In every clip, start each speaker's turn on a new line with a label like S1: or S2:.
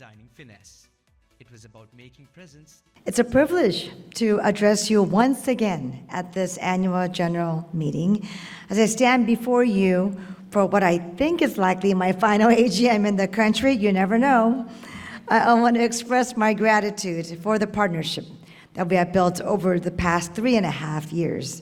S1: dining finesse. It was about making presents.
S2: It's a privilege to address you once again at this annual general meeting as I stand before you for what I think is likely my final AGM in the country. You never know. I want to express my gratitude for the partnership that we have built over the past 3.5 years.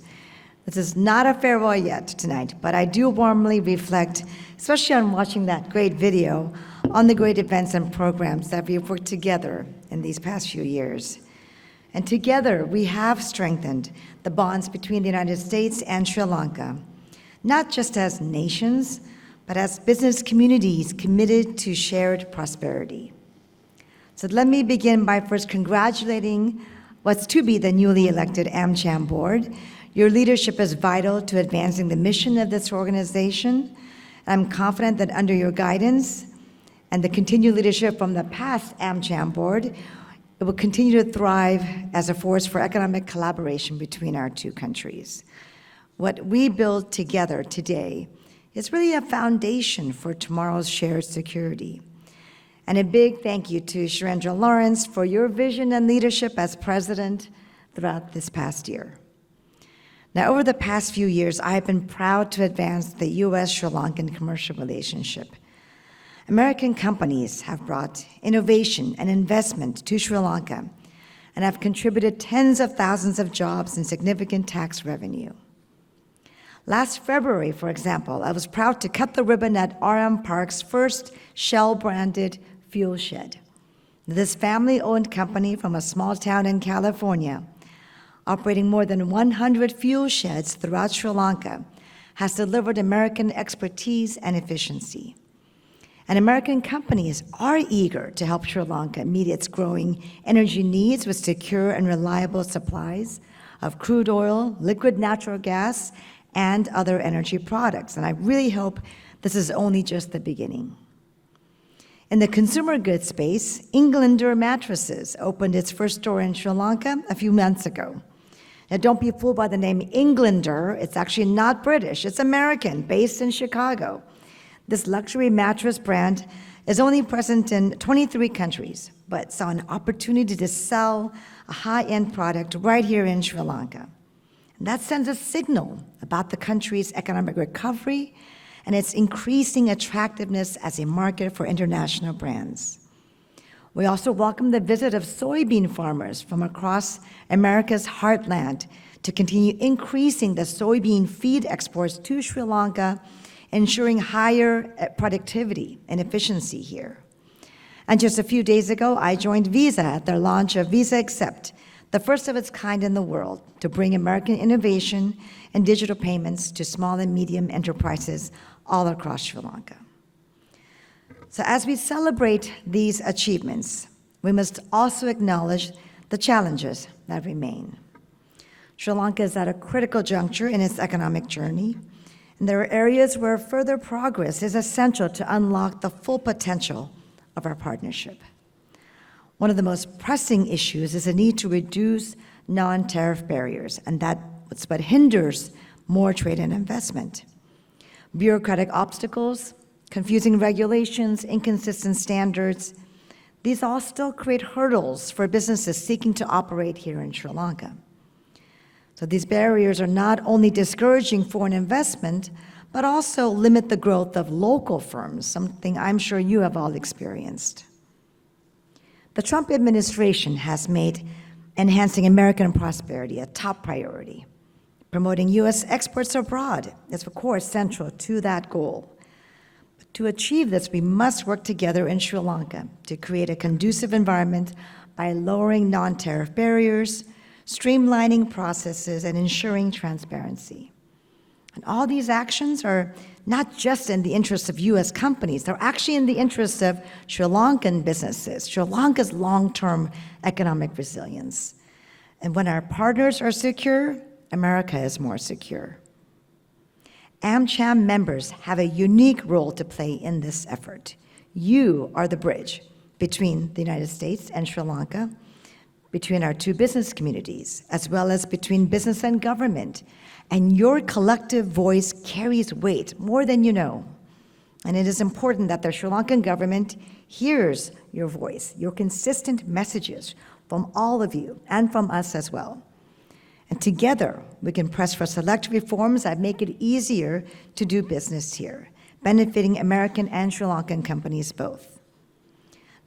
S2: This is not a farewell yet tonight, but I do warmly reflect, especially on watching that great video, on the great events and programs that we've worked together in these past few years. And together, we have strengthened the bonds between the United States and Sri Lanka, not just as nations, but as business communities committed to shared prosperity. So let me begin by first congratulating what's to be the newly elected AmCham board. Your leadership is vital to advancing the mission of this organization. I'm confident that under your guidance and the continued leadership from the past AmCham board, it will continue to thrive as a force for economic collaboration between our two countries. What we build together today is really a foundation for tomorrow's shared security. And a big thank you to Sharendra Lawrence for your vision and leadership as president throughout this past year. Now, over the past few years, I have been proud to advance the U.S.-Sri Lankan commercial relationship. American companies have brought innovation and investment to Sri Lanka and have contributed tens of thousands of jobs and significant tax revenue. Last February, for example, I was proud to cut the ribbon at RM Park's first Shell-branded fuel shed. This family-owned company from a small town in California, operating more than 100 fuel sheds throughout Sri Lanka, has delivered American expertise and efficiency. And American companies are eager to help Sri Lanka meet its growing energy needs with secure and reliable supplies of crude oil, liquid natural gas, and other energy products. And I really hope this is only just the beginning. In the consumer goods space, Englander Mattresses opened its first store in Sri Lanka a few months ago. Now, don't be fooled by the name Englander. It's actually not British. It's American, based in Chicago. This luxury mattress brand is only present in 23 countries, but saw an opportunity to sell a high-end product right here in Sri Lanka. And that sends a signal about the country's economic recovery and its increasing attractiveness as a market for international brands. We also welcome the visit of soybean farmers from across America's heartland to continue increasing the soybean feed exports to Sri Lanka, ensuring higher productivity and efficiency here. And just a few days ago, I joined Visa at their launch of Visa Accept, the first of its kind in the world to bring American innovation and digital payments to small and medium enterprises all across Sri Lanka. So as we celebrate these achievements, we must also acknowledge the challenges that remain. Sri Lanka is at a critical juncture in its economic journey, and there are areas where further progress is essential to unlock the full potential of our partnership. One of the most pressing issues is the need to reduce non-tariff barriers, and that's what hinders more trade and investment. Bureaucratic obstacles, confusing regulations, inconsistent standards, these all still create hurdles for businesses seeking to operate here in Sri Lanka. So these barriers are not only discouraging foreign investment, but also limit the growth of local firms, something I'm sure you have all experienced. The Trump administration has made enhancing American prosperity a top priority. Promoting U.S. exports abroad is, of course, central to that goal. But to achieve this, we must work together in Sri Lanka to create a conducive environment by lowering non-tariff barriers, streamlining processes, and ensuring transparency. And all these actions are not just in the interests of U.S. companies, they're actually in the interests of Sri Lankan businesses, Sri Lanka's long-term economic resilience. And when our partners are secure, America is more secure. AmCham members have a unique role to play in this effort. You are the bridge between the United States and Sri Lanka, between our two business communities, as well as between business and government. And your collective voice carries weight more than you know. And it is important that the Sri Lankan government hears your voice, your consistent messages from all of you and from us as well. And together, we can press for select reforms that make it easier to do business here, benefiting American and Sri Lankan companies both.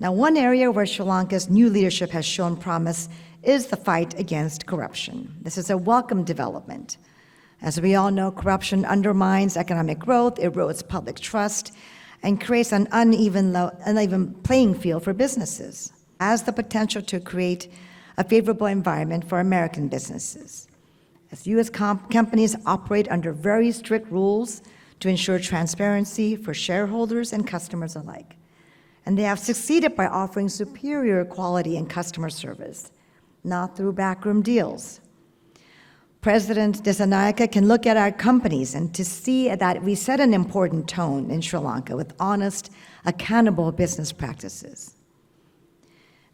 S2: Now, one area where Sri Lanka's new leadership has shown promise is the fight against corruption. This is a welcome development. As we all know, corruption undermines economic growth, erodes public trust, and creates an uneven playing field for businesses, has the potential to create a favorable environment for American businesses. As U.S. companies operate under very strict rules to ensure transparency for shareholders and customers alike. And they have succeeded by offering superior quality and customer service, not through backroom deals. President Dissanayake can look at our companies and to see that we set an important tone in Sri Lanka with honest, accountable business practices.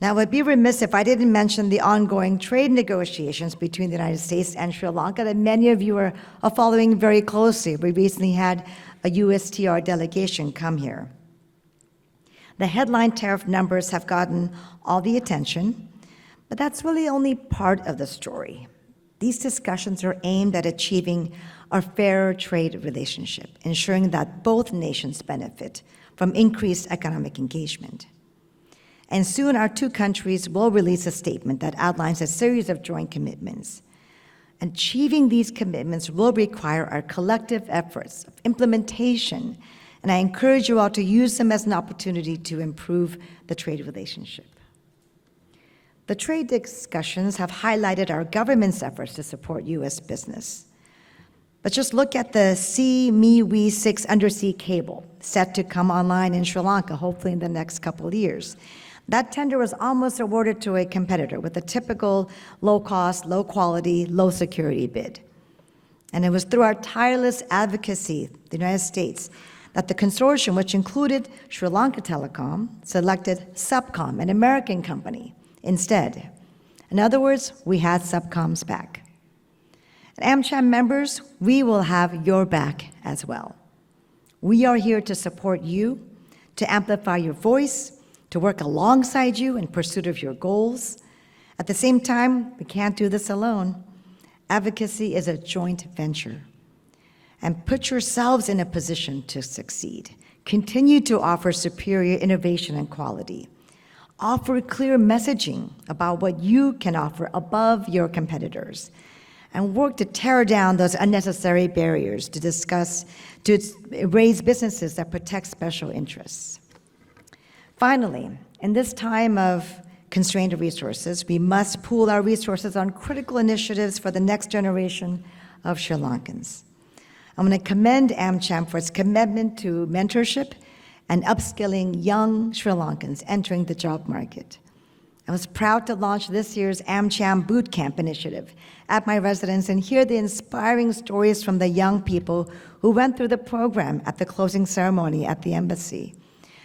S2: Now, it would be remiss if I didn't mention the ongoing trade negotiations between the United States and Sri Lanka that many of you are following very closely. We recently had a USTR delegation come here. The headline tariff numbers have gotten all the attention, but that's really only part of the story. These discussions are aimed at achieving a fair trade relationship, ensuring that both nations benefit from increased economic engagement. And soon our two countries will release a statement that outlines a series of joint commitments. Achieving these commitments will require our collective efforts of implementation, and I encourage you all to use them as an opportunity to improve the trade relationship. The trade discussions have highlighted our government's efforts to support U.S. business. But just look at the Me 6 undersea cable set to come online in Sri Lanka, hopefully in the next couple of years. That tender was almost awarded to a competitor with a typical low-cost, low-quality, low-security bid. And it was through our tireless advocacy, the United States, that the consortium, which included Sri Lanka Telecom, selected Subcom, an American company, instead. In other words, we had Subcom's back. And AmCham members, we will have your back as well. We are here to support you, to amplify your voice, to work alongside you in pursuit of your goals. At the same time, we can't do this alone. Advocacy is a joint venture. And put yourselves in a position to succeed. Continue to offer superior innovation and quality. Offer clear messaging about what you can offer above your competitors, and work to tear down those unnecessary barriers to raise businesses that protect special interests. Finally, in this time of constrained resources, we must pool our resources on critical initiatives for the next generation of Sri Lankans. I'm going to commend AmCham for its commitment to mentorship and upskilling young Sri Lankans entering the job market. I was proud to launch this year's AmCham Boot Camp initiative at my residence and hear the inspiring stories from the young people who went through the program at the closing ceremony at the embassy.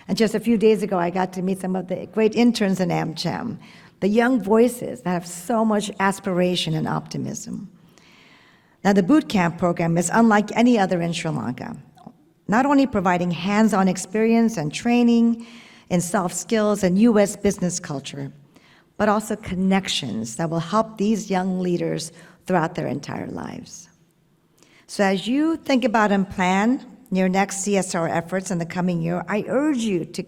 S2: And just a few days ago, I got to meet some of the great interns in AmCham, the young voices that have so much aspiration and optimism. Now, the boot camp program is unlike any other in Sri Lanka, not only providing hands-on experience and training in soft skills and U.S. business culture, but also connections that will help these young leaders throughout their entire lives. So as you think about and plan your next CSR efforts in the coming year, I urge you to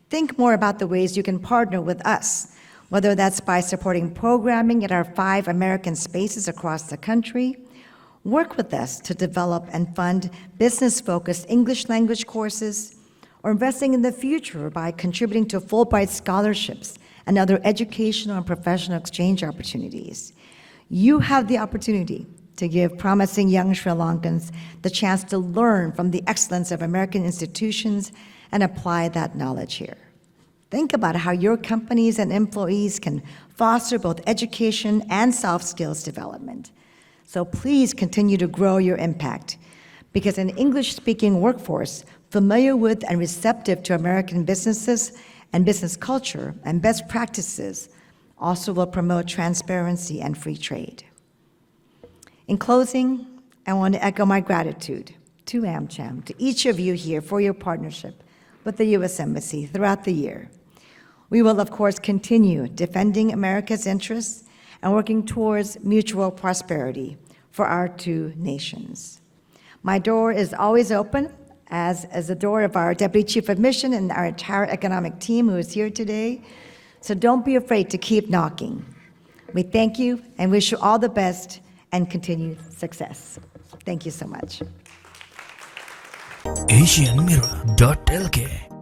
S2: think more about the ways you can partner with us, whether that's by supporting programming at our 5 American spaces across the country. Work with us to develop and fund business-focused English language courses, or investing in the future by contributing to Fulbright scholarships and other educational and professional exchange opportunities. You have the opportunity to give promising young Sri Lankans the chance to learn from the excellence of American institutions and apply that knowledge here. Think about how your companies and employees can foster both education and soft skills development. So please continue to grow your impact, because an English-speaking workforce familiar with and receptive to American businesses and business culture and best practices also will promote transparency and free trade. In closing, I want to echo my gratitude to AmCham, to each of you here for your partnership with the U.S. Embassy throughout the year. We will, of course, continue defending America's interests and working towards mutual prosperity for our two nations. My door is always open, as the door of our Deputy Chief of Mission and our entire economic team who is here today. So don't be afraid to keep knocking. We thank you and wish you all the best and continued success. Thank you so much.
S3: AsianMirror.lk